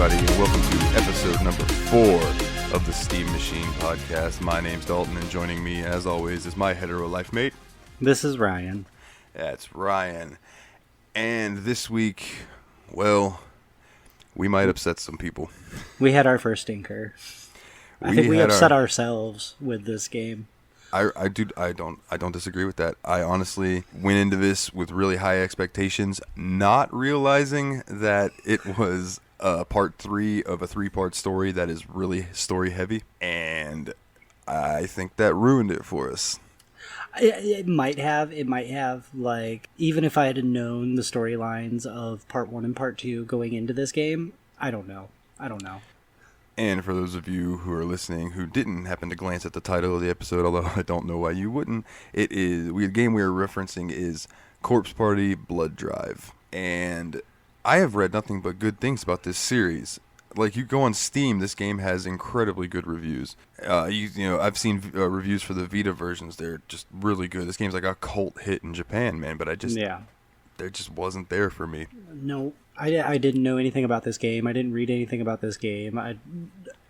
everybody, and welcome to episode number 4 of the Steam Machine podcast. My name's Dalton, and joining me, as always, is my hetero life mate. This is Ryan. That's Ryan. And this week, well, we might upset some people. We had our first stinker. I think we upset ourselves with this game. I don't disagree with that. I honestly went into this with really high expectations, not realizing that it was part 3 of a 3-part story that is really story heavy, and I think that ruined it for us. It might have, like, even if I had known the storylines of part 1 and part 2 going into this game, I don't know. And for those of you who are listening who didn't happen to glance at the title of the episode, although I don't know why you wouldn't, the game we are referencing is Corpse Party Blood Drive. And I have read nothing but good things about this series. Like, you go on Steam, this game has incredibly good reviews. I've seen reviews for the Vita versions. They're just really good. This game's like a cult hit in Japan, man, but there just wasn't there for me. No, I didn't know anything about this game. I didn't read anything about this game.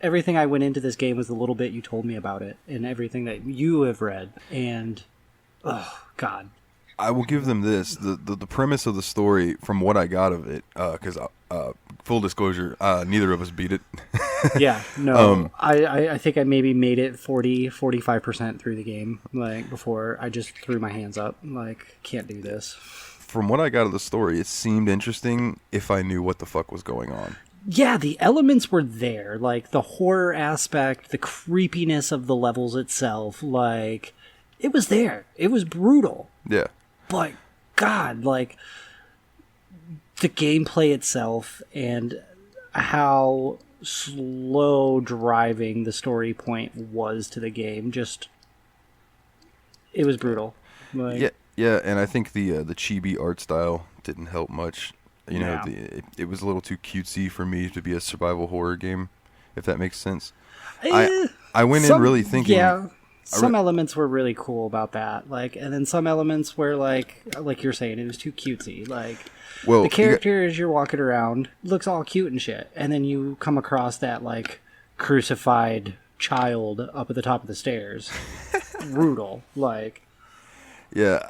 Everything I went into this game was a little bit you told me about it, and everything that you have read. And, oh, God. I will give them this. The premise of the story, from what I got of it, because full disclosure, neither of us beat it. Yeah, no. I think I maybe made it 45% through the game, like, before I just threw my hands up. Like, can't do this. From what I got of the story, it seemed interesting if I knew what the fuck was going on. Yeah, the elements were there. Like, the horror aspect, the creepiness of the levels itself, like, it was there. It was brutal. Yeah. But, God, like, the gameplay itself and how slow driving the story point was to the game, just, it was brutal. Like, Yeah, and I think the chibi art style didn't help much. It was a little too cutesy for me to be a survival horror game, if that makes sense. I went in really thinking... Yeah, some elements were really cool about that. Like, and then some elements were like you're saying, it was too cutesy. Like, the character as you're walking around looks all cute and shit, and then you come across that, like, crucified child up at the top of the stairs. Brutal. Like... Yeah,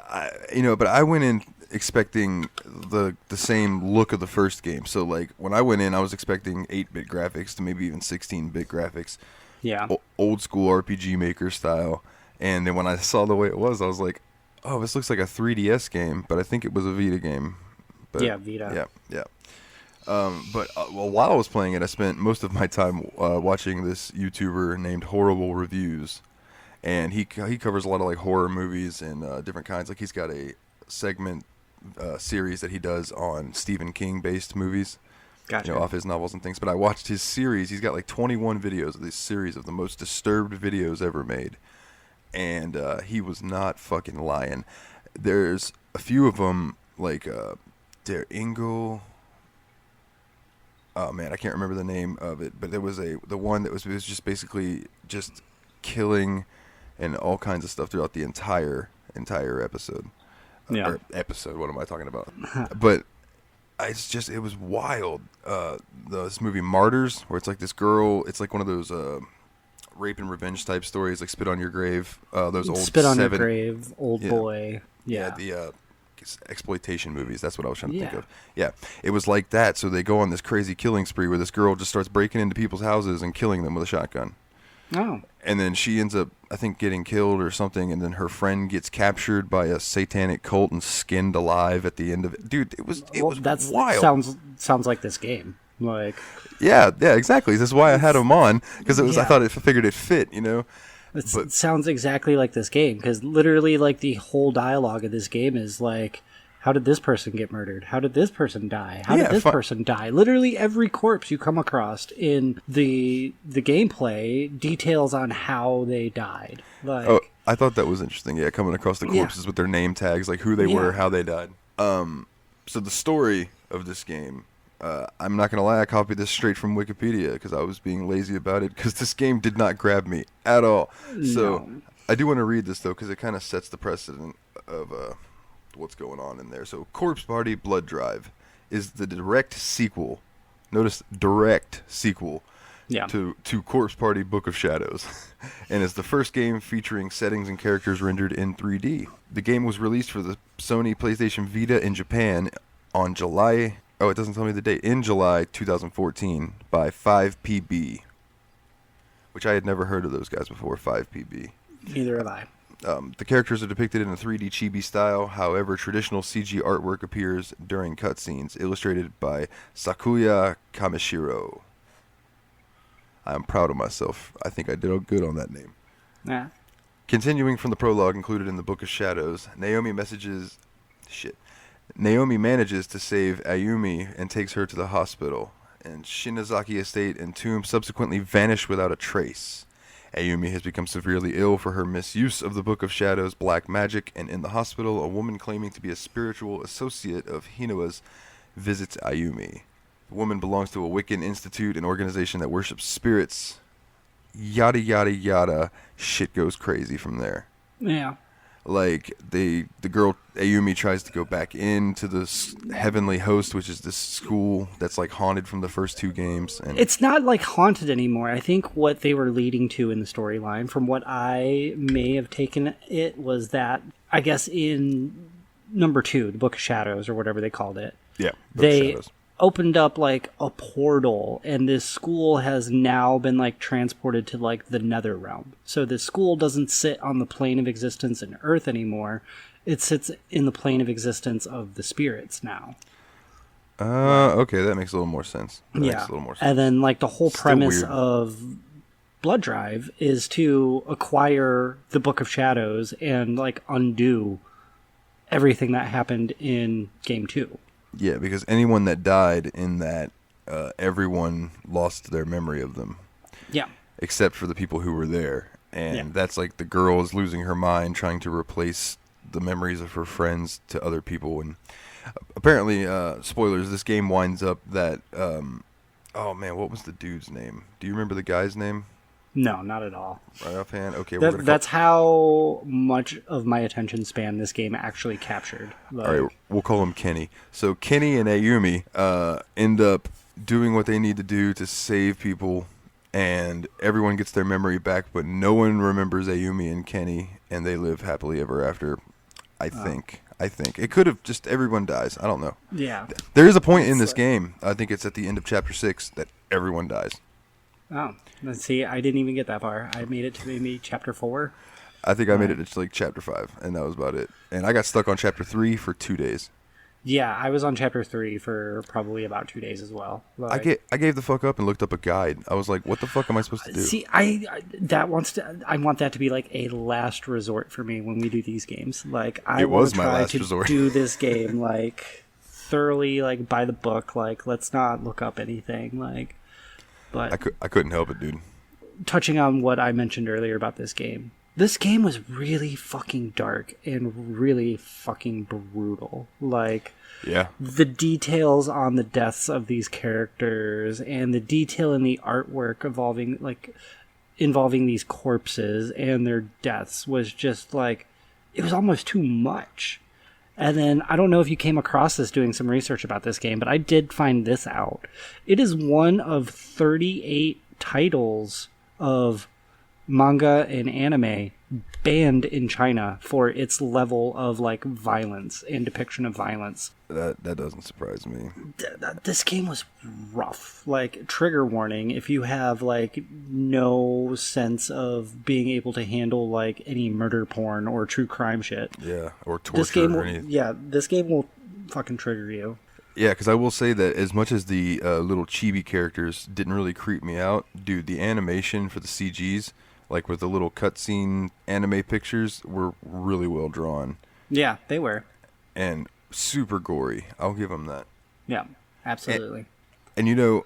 but I went in expecting the same look of the first game. So, like, when I went in, I was expecting 8-bit graphics to maybe even 16-bit graphics. Yeah. Old school RPG Maker style. And then when I saw the way it was, I was like, oh, this looks like a 3DS game, but I think it was a Vita game. But, yeah, Vita. Yeah. While I was playing it, I spent most of my time watching this YouTuber named Horrible Reviews. And he covers a lot of, like, horror movies and different kinds. Like, he's got a segment series that he does on Stephen King based movies. Gotcha. Off his novels and things. But I watched his series. He's got like 21 videos of this series of the most disturbed videos ever made. And he was not fucking lying. There's a few of them, like Der Engel. Oh man, I can't remember the name of it. But there was the one that was just basically just killing and all kinds of stuff throughout the entire episode. Yeah. Or episode, what am I talking about? But it was wild. This movie Martyrs, where it's like this girl, it's like one of those rape and revenge type stories, like Spit on Your Grave. Those old Spit on Your Grave, Old Boy. Yeah. The exploitation movies. That's what I was trying to think of. Yeah, it was like that. So they go on this crazy killing spree where this girl just starts breaking into people's houses and killing them with a shotgun. Oh. And then she ends up, I think, getting killed or something, and then her friend gets captured by a satanic cult and skinned alive at the end of it. Dude, it was wild. Sounds like this game. Like, yeah, exactly. This is why I had him on, because I figured it fit, It sounds exactly like this game, because literally, like, the whole dialogue of this game is like, how did this person get murdered? How did this person die? How did this person die? Literally every corpse you come across in the gameplay details on how they died. Like, I thought that was interesting. Yeah, coming across the corpses with their name tags, like who they were, how they died. So the story of this game, I'm not going to lie, I copied this straight from Wikipedia because I was being lazy about it, because this game did not grab me at all. So I do want to read this, though, because it kind of sets the precedent of what's going on in there. So Corpse Party Blood Drive is the direct sequel Notice direct sequel Yeah. to Corpse Party Book of Shadows, and is the first game featuring settings and characters rendered in 3D. The game was released for the Sony PlayStation Vita in Japan on July... Oh, it doesn't tell me the date. In July 2014 by 5PB, which I had never heard of those guys before, 5PB. Neither have I. The characters are depicted in a 3D chibi style. However, traditional CG artwork appears during cutscenes, illustrated by Sakuya Kamishiro. I'm proud of myself. I think I did good on that name. Yeah. Continuing from the prologue included in the Book of Shadows, Naomi manages to save Ayumi and takes her to the hospital. And Shinozaki Estate and Tomb subsequently vanish without a trace. Ayumi has become severely ill for her misuse of the Book of Shadows' black magic, and in the hospital, a woman claiming to be a spiritual associate of Hinawa's visits Ayumi. The woman belongs to a Wiccan institute, an organization that worships spirits. Yada, yada, yada. Shit goes crazy from there. Yeah. Like, the girl, Ayumi, tries to go back into the Heavenly Host, which is this school that's, like, haunted from the first two games. And it's not, like, haunted anymore. I think what they were leading to in the storyline, from what I may have taken it, was that, I guess in number 2, the Book of Shadows, or whatever they called it. Yeah, they opened up, like, a portal, and this school has now been, like, transported to, like, the nether realm. So this school doesn't sit on the plane of existence in Earth anymore. It sits in the plane of existence of the spirits now. Okay, that makes a little more sense. Yeah. And then, like, the whole premise of Blood Drive is to acquire the Book of Shadows and, like, undo everything that happened in Game 2. Yeah, because anyone that died in that, everyone lost their memory of them. Yeah. Except for the people who were there. And that's like the girl is losing her mind trying to replace the memories of her friends to other people. And apparently, spoilers, this game winds up that... oh, man, what was the dude's name? Do you remember the guy's name? No, not at all. Right offhand? Okay, that's how much of my attention span this game actually captured. Like, all right, we'll call him Kenny. So Kenny and Ayumi end up doing what they need to do to save people, and everyone gets their memory back, but no one remembers Ayumi and Kenny, and they live happily ever after. I think. It could have just everyone dies. I don't know. Yeah. There is a point in this game, I think it's at the end of Chapter 6, that everyone dies. Oh, let's see. I didn't even get that far. I made it to maybe Chapter 4. I think I made it to like Chapter 5, and that was about it. And I got stuck on Chapter 3 for 2 days. Yeah, I was on Chapter 3 for probably about 2 days as well. Like, I gave the fuck up and looked up a guide. I was like, what the fuck am I supposed to do? See, I want that to be like a last resort for me when we do these games. Like, I want to try to do this game like thoroughly, like by the book. Like, let's not look up anything. Like, but I couldn't help it, dude. Touching on what I mentioned earlier about this game was really fucking dark and really fucking brutal. Like, yeah, the details on the deaths of these characters and the detail in the artwork involving these corpses and their deaths was just like, it was almost too much. And then, I don't know if you came across this doing some research about this game, but I did find this out. It is one of 38 titles of manga and anime banned in China for its level of, like, violence and depiction of violence. That doesn't surprise me. This game was rough. Like, trigger warning, if you have, like, no sense of being able to handle, like, any murder porn or true crime shit. Yeah, or torture or anything. Yeah, this game will fucking trigger you. Yeah, because I will say that as much as the little chibi characters didn't really creep me out, dude, the animation for the CGs, like with the little cutscene anime pictures, were really well drawn. Yeah, they were. And super gory. I'll give them that. Yeah, absolutely. And you know,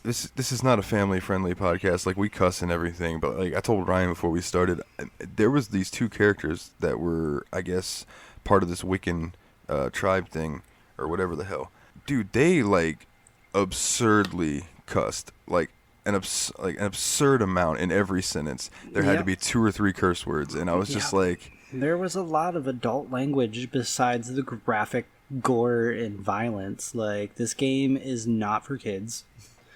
this is not a family-friendly podcast. Like, we cuss and everything, but like I told Ryan before we started, there was these two characters that were, I guess, part of this Wiccan tribe thing, or whatever the hell. Dude, they, like, absurdly cussed. Like, an absurd amount in every sentence. There had to be 2 or 3 curse words, and I was just like... There was a lot of adult language besides the graphic gore and violence. Like, this game is not for kids.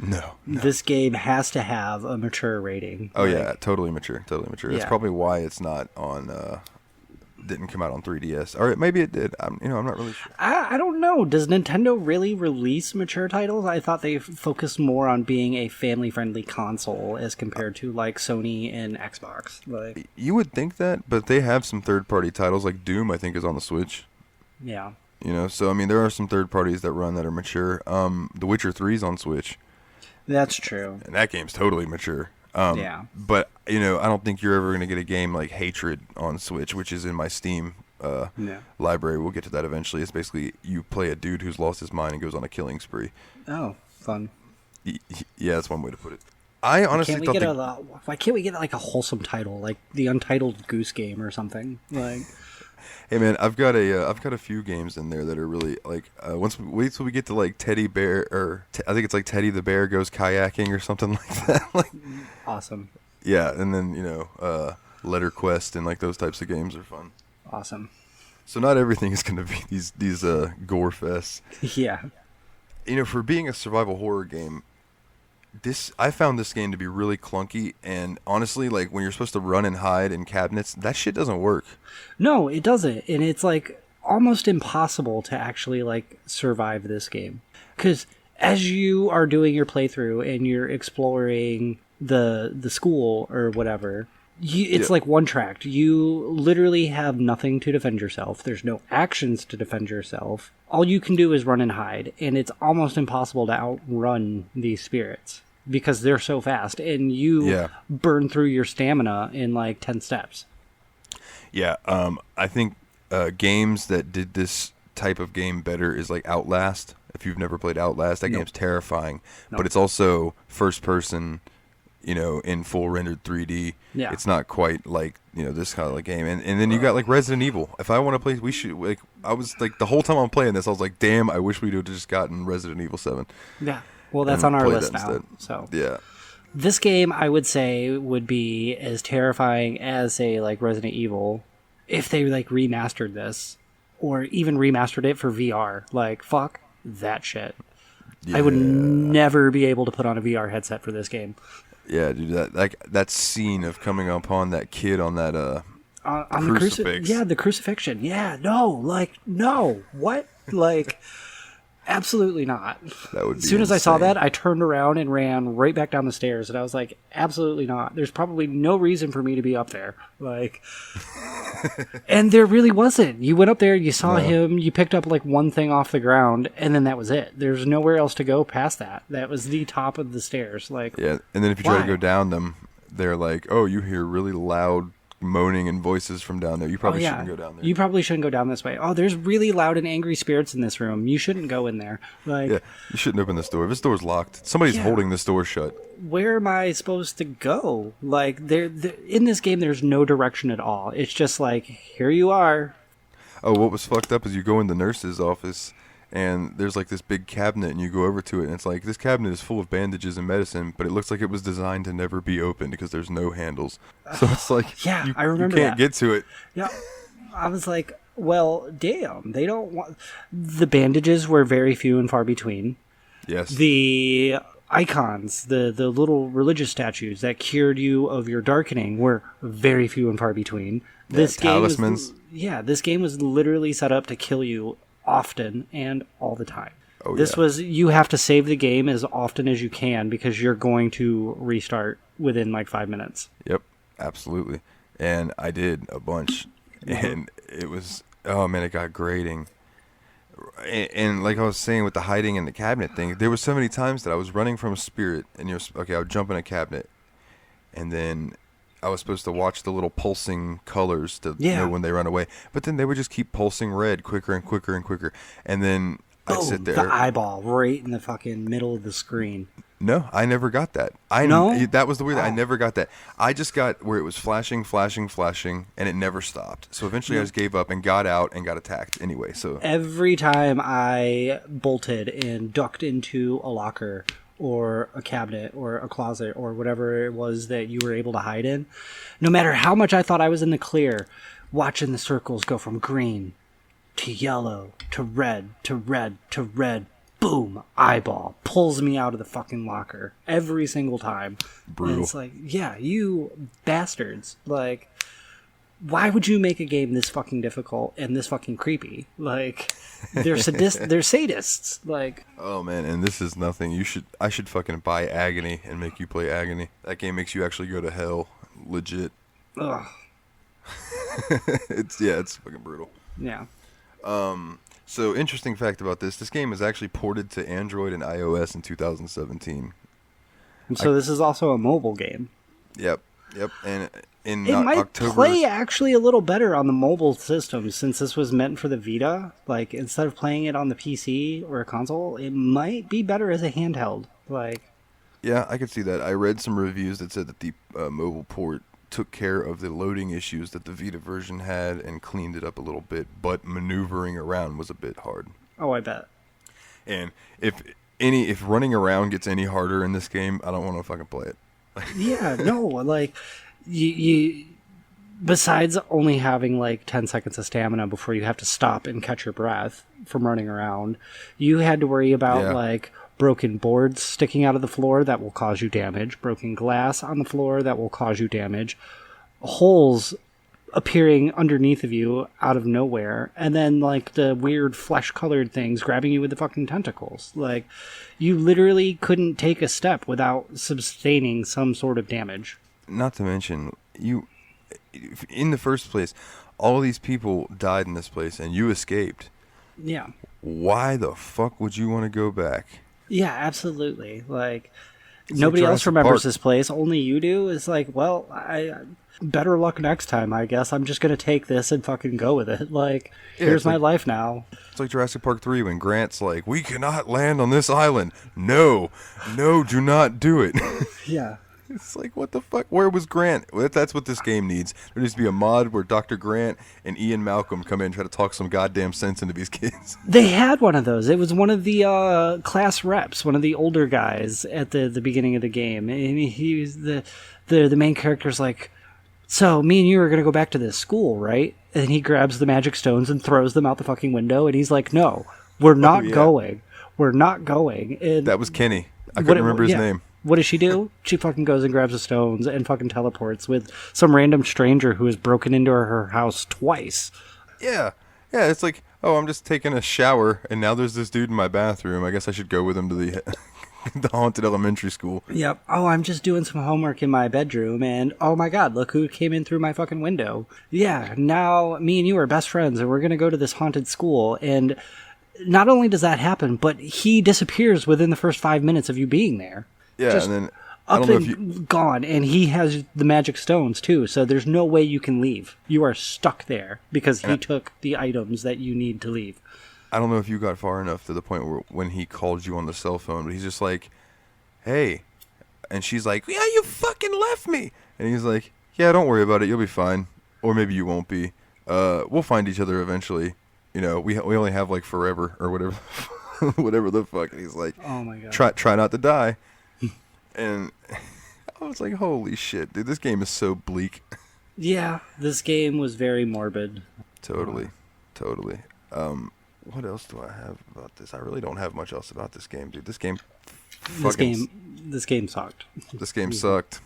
No. This game has to have a mature rating. Oh, yeah, totally mature. Yeah. That's probably why it's not on... didn't come out on 3DS. Or maybe it did. I'm not really sure. I don't know. Does Nintendo really release mature titles? I thought they focused more on being a family-friendly console as compared to, like, Sony and Xbox. Like, you would think that, but they have some third-party titles. Like Doom, I think, is on the Switch. Yeah. So, I mean, there are some third parties that run that are mature. The Witcher 3 is on Switch. That's true. And that game's totally mature. Yeah. But, I don't think you're ever going to get a game like Hatred on Switch, which is in my Steam library. We'll get to that eventually. It's basically you play a dude who's lost his mind and goes on a killing spree. Oh, fun. Yeah, that's one way to put it. I honestly why can't we get like a wholesome title, like the Untitled Goose Game or something? Like, hey man, I've got a few games in there that are really like wait till we get to like Teddy Bear or I think it's like Teddy the Bear Goes Kayaking or something like that. Like, awesome. Yeah, and then Letter Quest and like those types of games are fun. Awesome. So not everything is going to be these gore fests. Yeah. For being a survival horror game, I found this game to be really clunky, and honestly, like when you're supposed to run and hide in cabinets, that shit doesn't work. No, it doesn't, and it's like almost impossible to actually like survive this game because as you are doing your playthrough and you're exploring the school or whatever, it's like one tracked. You literally have nothing to defend yourself. There's no actions to defend yourself. All you can do is run and hide, and it's almost impossible to outrun these spirits because they're so fast, and you burn through your stamina in like 10 steps. Yeah, I think games that did this type of game better is like Outlast. If you've never played Outlast, that game's terrifying, but it's also first person, in full rendered 3D. Yeah. It's not quite like, this kind of like game. And then you got like Resident Evil. If I want to play, we should, like, I was like, the whole time I'm playing this, I was like, damn, I wish we'd have just gotten Resident Evil 7. Yeah. Well, that's on our list now. Instead. So yeah. This game, I would say, would be as terrifying as, say, like Resident Evil if they like remastered this or even remastered it for VR. Like, fuck that shit. Yeah. I would never be able to put on a VR headset for this game. Yeah, dude, that scene of coming upon that kid on that on crucifix. The crucifixion. Yeah, no, what? Like, absolutely not. That would be as soon insane. as I saw that, I turned around and ran right back down the stairs, and I was like, absolutely not. There's probably no reason for me to be up there. Like, and there really wasn't. You went up there, you saw him, you picked up like one thing off the ground, and then that was it. There's nowhere else to go past that. That was the top of the stairs. Like, yeah, and then if you try to go down them, they're like, oh, you hear really loud moaning and voices from down there. You probably shouldn't go down there. You probably shouldn't go down this way. Oh, there's really loud and angry spirits in this room. You shouldn't go in there. Like, yeah, you shouldn't open this door. If this door's locked, somebody's holding this door shut. Where am I supposed to go? Like, in this game, there's no direction at all. It's just like, here you are. Oh, what was fucked up is you go in the nurse's office, and there's like this big cabinet, and you go over to it, and it's like, this cabinet is full of bandages and medicine, but it looks like it was designed to never be opened because there's no handles. So it's like, I remember you can't get to it. Yeah, I was like, well, damn, they don't want... The bandages were very few and far between. Yes. The icons, the little religious statues that cured you of your darkening were very few and far between. This talismans. This game was literally set up to kill you often and all the time. Oh, this was, you have to save the game as often as you can because you're going to restart within like 5 minutes. Yep, absolutely. And I did a bunch, and it was, oh man, it got grating. And like I was saying with the hiding in the cabinet thing, there was so many times that I was running from a spirit, and I would jump in a cabinet, and then I was supposed to watch the little pulsing colors to know when they run away. But then they would just keep pulsing red quicker and quicker and quicker. And then I'd sit there. The eyeball right in the fucking middle of the screen. No, I never got that. That was the weird thing. I never got that. I just got where it was flashing, and it never stopped. So eventually I just gave up and got out and got attacked anyway. So every time I bolted and ducked into a locker or a cabinet or a closet or whatever it was that you were able to hide in, no matter how much I thought I was in the clear, watching the circles go from green to yellow to red to red to red. Boom, eyeball, pulls me out of the fucking locker every single time. Brutal. And it's like, yeah, you bastards. Like, why would you make a game this fucking difficult and this fucking creepy? Like, they're sadists. Like, oh man, and this is nothing. I should fucking buy Agony and make you play Agony. That game makes you actually go to hell, legit. Ugh. It's fucking brutal. Yeah. So interesting fact about this game is actually ported to Android and iOS in 2017. And so this is also a mobile game. Yep. And in it might October, play actually a little better on the mobile system since this was meant for the Vita. Like, instead of playing it on the PC or a console, it might be better as a handheld. Like, yeah, I could see that. I read some reviews that said that the mobile port took care of the loading issues that the Vita version had and cleaned it up a little bit, but maneuvering around was a bit hard. Oh, I bet. And if running around gets any harder in this game, I don't want to fucking play it. Yeah, no, like, you besides only having like 10 seconds of stamina before you have to stop and catch your breath from running around, you had to worry about like broken boards sticking out of the floor that will cause you damage, broken glass on the floor that will cause you damage, holes appearing underneath of you out of nowhere, and then like the weird flesh-colored things grabbing you with the fucking tentacles. Like, you literally couldn't take a step without sustaining some sort of damage. Not to mention, in the first place, all of these people died in this place and you escaped. Yeah. Why the fuck would you want to go back? Yeah, absolutely. Like, nobody else remembers this place. Only you do. It's like, well, I better luck next time, I guess. I'm just going to take this and fucking go with it. Like, here's my life now. It's like Jurassic Park 3 when Grant's like, we cannot land on this island. No, do not do it. Yeah. It's like, what the fuck? Where was Grant? That's what this game needs. There needs to be a mod where Dr. Grant and Ian Malcolm come in and try to talk some goddamn sense into these kids. They had one of those. It was one of the class reps, one of the older guys at the beginning of the game. And he was the main character's like, so me and you are going to go back to this school, right? And he grabs the magic stones and throws them out the fucking window. And he's like, no, we're not going. We're not going. And that was Kenny. I couldn't remember his name. What does she do? She fucking goes and grabs the stones and fucking teleports with some random stranger who has broken into her house twice. Yeah, it's like, oh, I'm just taking a shower, and now there's this dude in my bathroom. I guess I should go with him to the the haunted elementary school. Yep. Oh, I'm just doing some homework in my bedroom, and oh my god, look who came in through my fucking window. Yeah, now me and you are best friends, and we're gonna go to this haunted school, and not only does that happen, but he disappears within the first 5 minutes of you being there. Yeah, just and then up and gone, and he has the magic stones too, so there's no way you can leave. You are stuck there because he took the items that you need to leave. I don't know if you got far enough to the point where when he called you on the cell phone, but he's just like, hey, and she's like, yeah, you fucking left me, and he's like, yeah, don't worry about it, you'll be fine, or maybe you won't be. We'll find each other eventually. You know, we only have like forever or whatever, whatever the fuck. And he's like, oh my god, try not to die. And I was like, holy shit, dude, this game is so bleak. Yeah, this game was very morbid. Totally. What else do I have about this? I really don't have much else about this game, dude. This game sucked. This game sucked.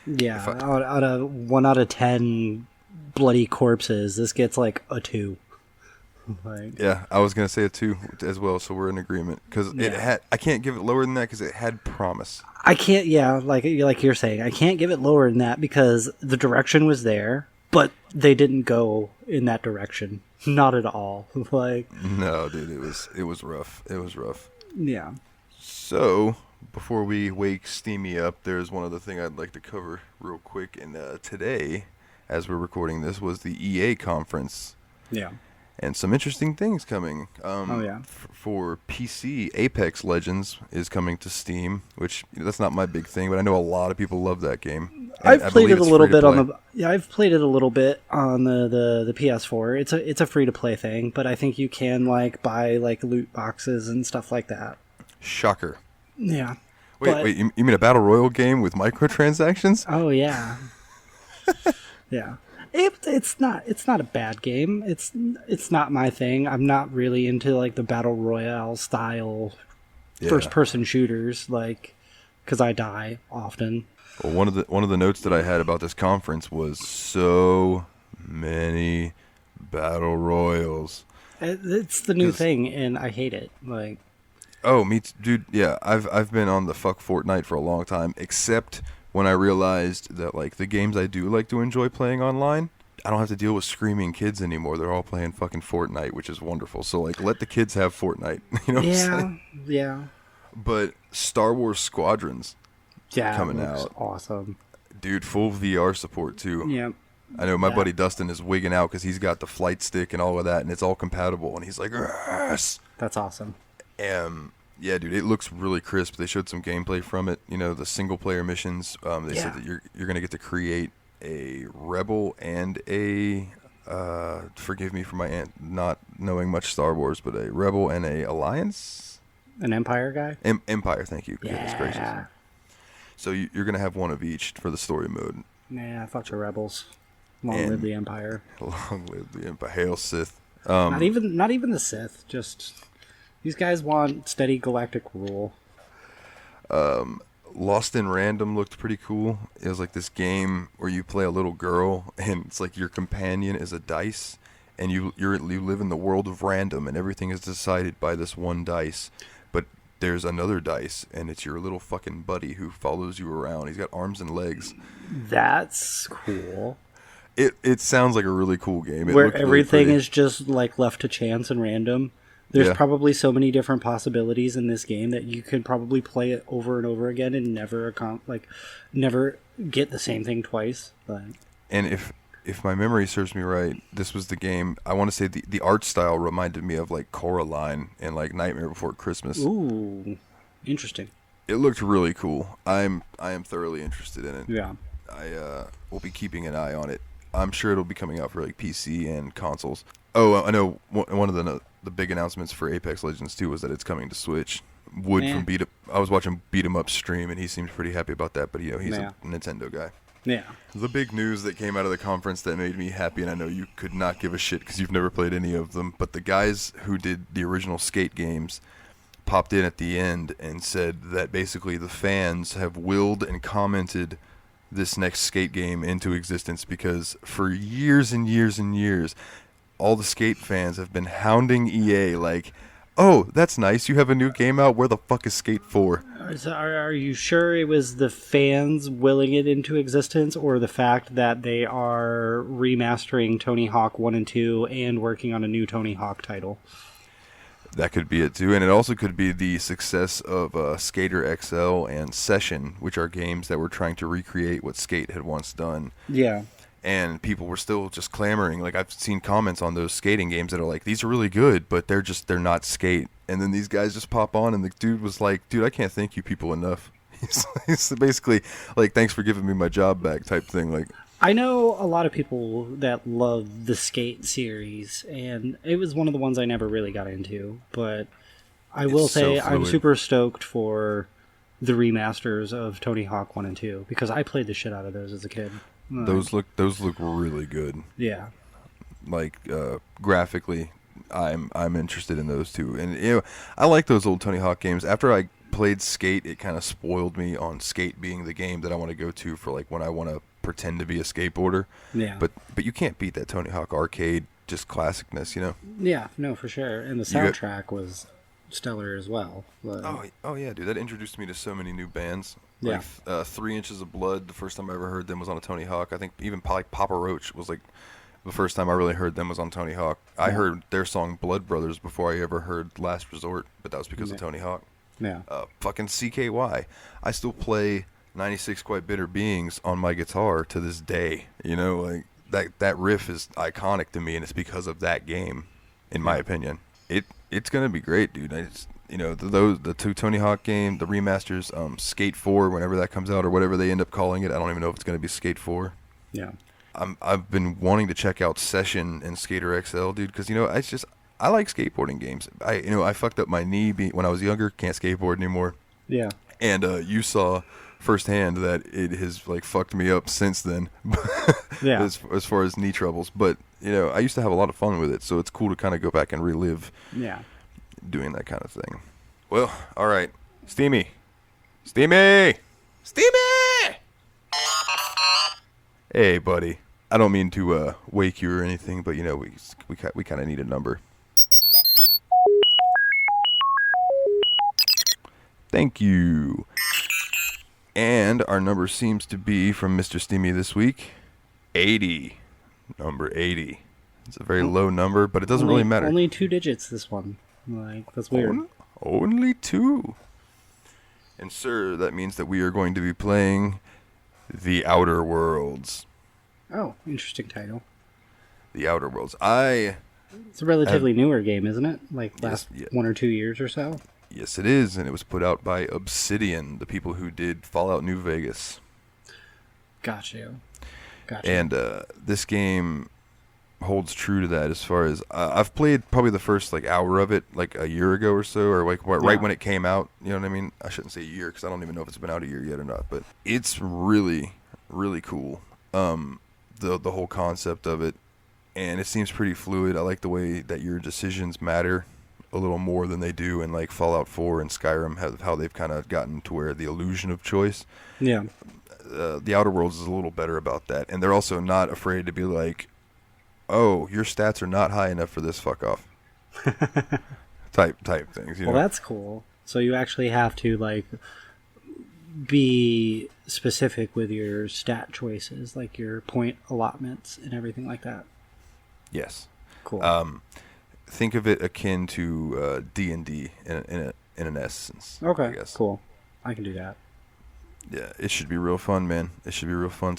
Yeah, out of 1 out of 10 bloody corpses, this gets like a 2. Like, yeah, I was gonna say a 2 as well, so we're in agreement because I can't give it lower than that because it had promise. I can't. Yeah, like you're saying, I can't give it lower than that because the direction was there, but they didn't go in that direction. Not at all. Like, no, dude, it was rough. It was rough. Yeah. So before we wake Steamy up, there's one other thing I'd like to cover real quick. And today, as we're recording this, was the EA conference. Yeah. And some interesting things coming. For PC, Apex Legends is coming to Steam, which that's not my big thing, but I know a lot of people love that game. I've played it a little bit on the I've played it a little bit on the PS4. It's a free to play thing, but I think you can like buy like loot boxes and stuff like that. Shocker. Yeah. Wait, you mean a battle royale game with microtransactions? Oh yeah. Yeah. It's not a bad game. It's not my thing. I'm not really into like the battle royale style first person shooters, like, because I die often. Well, one of the notes that I had about this conference was so many battle royals. It's the new thing, and I hate it. Like, oh, me too, dude. Yeah, I've been on the fuck Fortnite for a long time, except when I realized that like the games I do like to enjoy playing online, I don't have to deal with screaming kids anymore. They're all playing fucking Fortnite, which is wonderful. So like, let the kids have Fortnite. You know what I'm saying? Yeah. But Star Wars Squadrons, coming out, awesome, dude. Full VR support too. Yeah. I know my buddy Dustin is wigging out because he's got the flight stick and all of that, and it's all compatible. And he's like, yes. That's awesome. Yeah, dude, it looks really crisp. They showed some gameplay from it. You know, the single player missions. They said that you're gonna get to create a rebel and a forgive me for my not knowing much Star Wars, but a rebel and a alliance. An Empire guy. Empire, thank you. Yeah. Goodness gracious. So you're gonna have one of each for the story mode. Nah, fuck the rebels. Long live the Empire. Long live the Empire. Hail Sith. Not even the Sith. Just these guys want steady galactic rule. Lost in Random looked pretty cool. It was like this game where you play a little girl, and it's like your companion is a dice, and you live in the world of random, and everything is decided by this one dice. But there's another dice, and it's your little fucking buddy who follows you around. He's got arms and legs. That's cool. It sounds like a really cool game. Where everything is just like left to chance and random. There's probably so many different possibilities in this game that you could probably play it over and over again and never get the same thing twice. But. And if my memory serves me right, this was the game. I want to say the art style reminded me of like Coraline and like Nightmare Before Christmas. Ooh, interesting. It looked really cool. I am thoroughly interested in it. Yeah. I will be keeping an eye on it. I'm sure it'll be coming out for like PC and consoles. Oh, I know one of the big announcements for Apex Legends 2 was that it's coming to Switch. Wood from I was watching Beat 'em Up stream, and he seemed pretty happy about that. But he's a Nintendo guy. Yeah. The big news that came out of the conference that made me happy, and I know you could not give a shit because you've never played any of them, but the guys who did the original Skate games popped in at the end and said that basically the fans have willed and commented this next Skate game into existence because for years and years and years, all the Skate fans have been hounding EA like, oh, that's nice, you have a new game out, where the fuck is Skate 4? Are you sure it was the fans willing it into existence, or the fact that they are remastering Tony Hawk 1 and 2 and working on a new Tony Hawk title? That could be it too, and it also could be the success of Skater XL and Session, which are games that were trying to recreate what Skate had once done. Yeah. And people were still just clamoring. Like, I've seen comments on those skating games that are like, these are really good, but they're not Skate. And then these guys just pop on, and the dude was like, dude, I can't thank you people enough. He's basically like, thanks for giving me my job back type thing. Like, I know a lot of people that love the Skate series, and it was one of the ones I never really got into. But I will say I'm super stoked for the remasters of Tony Hawk 1 and 2 because I played the shit out of those as a kid. Those look really good. Yeah. Like graphically, I'm interested in those too. And I like those old Tony Hawk games. After I played Skate, it kind of spoiled me on Skate being the game that I want to go to for like when I want to pretend to be a skateboarder. Yeah. But you can't beat that Tony Hawk arcade just classicness, Yeah, no, for sure. And the soundtrack was stellar as well. But... Oh yeah, dude, that introduced me to so many new bands. Yeah. Like 3 Inches of Blood, the first time I ever heard them was on a Tony Hawk. I think even like Papa Roach was like the first time I really heard them was on Tony Hawk. I heard their song Blood Brothers before I ever heard Last Resort, but that was because of Tony Hawk. Yeah. Fucking CKY. I still play 96 Quite Bitter Beings on my guitar to this day. Like that riff is iconic to me, and it's because of that game, in my opinion. It's gonna be great, dude. The two Tony Hawk game, the remasters, Skate 4, whenever that comes out, or whatever they end up calling it. I don't even know if it's gonna be Skate 4. Yeah. I've been wanting to check out Session and Skater XL, dude, because I like skateboarding games. I fucked up my knee when I was younger, can't skateboard anymore. Yeah. And you saw firsthand that it has like fucked me up since then. Yeah. As far as knee troubles, but I used to have a lot of fun with it, so it's cool to kind of go back and relive. Yeah. Doing that kind of thing. Well, all right, Steamy. Hey, buddy. I don't mean to wake you or anything, but we kind of need a number. Thank you. And our number seems to be from Mr. Steamy this week, 80. Number 80. It's a very low number, but it doesn't really matter. Only 2 digits, this one. Like, that's weird. Only 2. And sir, that means that we are going to be playing The Outer Worlds. Oh, interesting title. The Outer Worlds. It's a relatively newer game, isn't it? Like last 1 or 2 years or so? Yes, it is, and it was put out by Obsidian, the people who did Fallout New Vegas. Gotcha. And this game holds true to that as far as... I've played probably the first hour of it like a year ago or so, or right when it came out. You know what I mean? I shouldn't say a year because I don't even know if it's been out a year yet or not, but it's really, really cool. The whole concept of it, and it seems pretty fluid. I like the way that your decisions matter a little more than they do in like Fallout 4 and Skyrim, how they've kind of gotten to where the illusion of choice. Yeah. The Outer Worlds is a little better about that, and they're also not afraid to be like, oh, your stats are not high enough for this, fuck off. type things. Well, that's cool. So you actually have to like be specific with your stat choices, like your point allotments and everything like that. Yes. Cool. Think of it akin to D&D in an essence. Okay. I guess. Cool. I can do that. Yeah, it should be real fun, man. It should be real fun.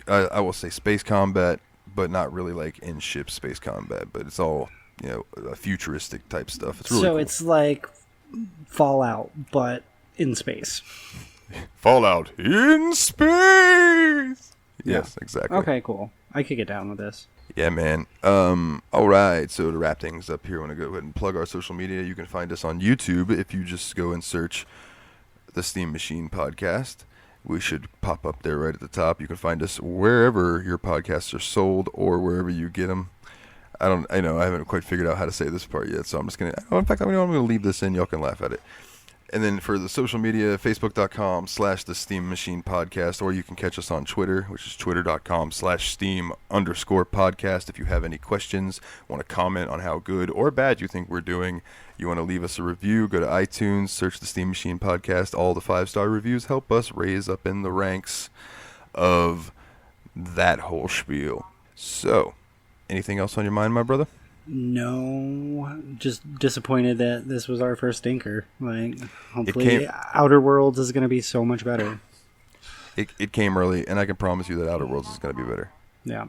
I will say space combat, but not really like in-ship space combat. But it's all futuristic type stuff. It's really cool. It's like Fallout, but in space. Fallout in space. Yes, exactly. Okay, cool. I could get down with this. Yeah, man. All right. So to wrap things up here, I want to go ahead and plug our social media. You can find us on YouTube if you just go and search the Steam Machine Podcast. We should pop up there right at the top. You can find us wherever your podcasts are sold or wherever you get them. I haven't quite figured out how to say this part yet, so I'm just gonna. In fact, I'm gonna leave this in. Y'all can laugh at it. And then for the social media, facebook.com/the Steam Machine Podcast, or you can catch us on Twitter, which is twitter.com/Steam_podcast. If you have any questions, want to comment on how good or bad you think we're doing, you want to leave us a review, go to iTunes, search the Steam Machine Podcast. All the 5-star reviews help us raise up in the ranks of that whole spiel. So, anything else on your mind, my brother? No, just disappointed that this was our first stinker. Like, hopefully Outer Worlds is going to be so much better. It came early, and I can promise you that Outer Worlds is going to be better. Yeah.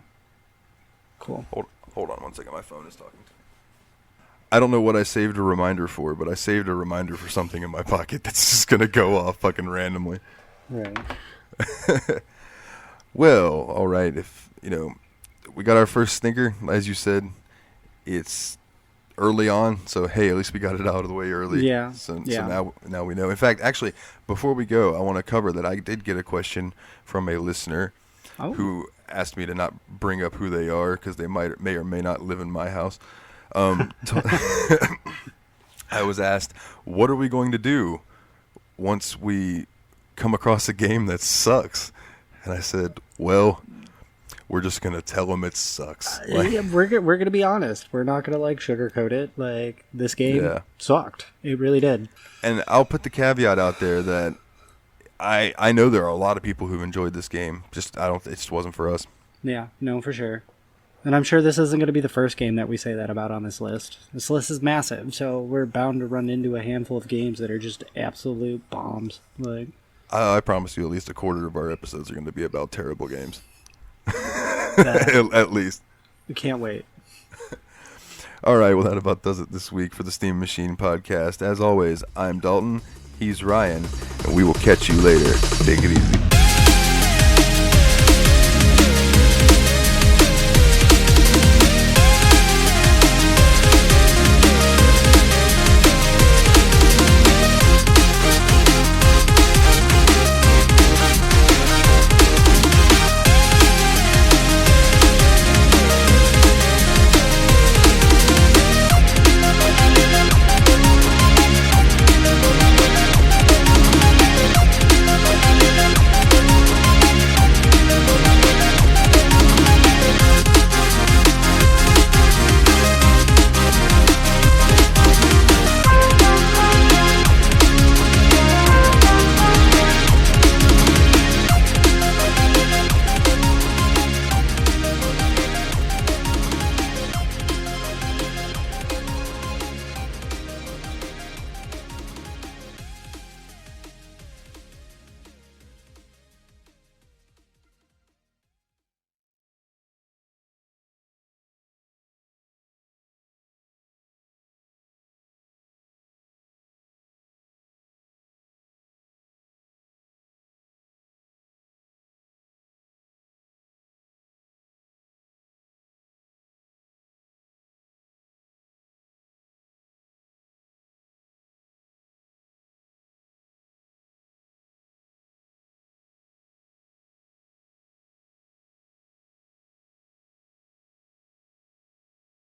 Cool. Hold on one second. My phone is talking to me. I don't know what I saved a reminder for, but I saved a reminder for something in my pocket that's just going to go off fucking randomly. Right. Well, all right. If, we got our first stinker, as you said. It's early on, so hey, at least we got it out of the way early. Yeah. So now we know. In fact, actually, before we go, I want to cover that I did get a question from a listener who asked me to not bring up who they are because they may or may not live in my house. I was asked, what are we going to do once we come across a game that sucks? And I said, well, we're just going to tell them it sucks. We're going to be honest. We're not going to sugarcoat it. Like, this game sucked. It really did. And I'll put the caveat out there that I know there are a lot of people who enjoyed this game. It just wasn't for us. Yeah, no, for sure. And I'm sure this isn't going to be the first game that we say that about on this list. This list is massive, so we're bound to run into a handful of games that are just absolute bombs. Like, I promise you at least a quarter of our episodes are going to be about terrible games. At least. We can't wait. All right, well, that about does it this week for the Steam Machine Podcast. As always, I'm Dalton, he's Ryan, and we will catch you later. Take it easy.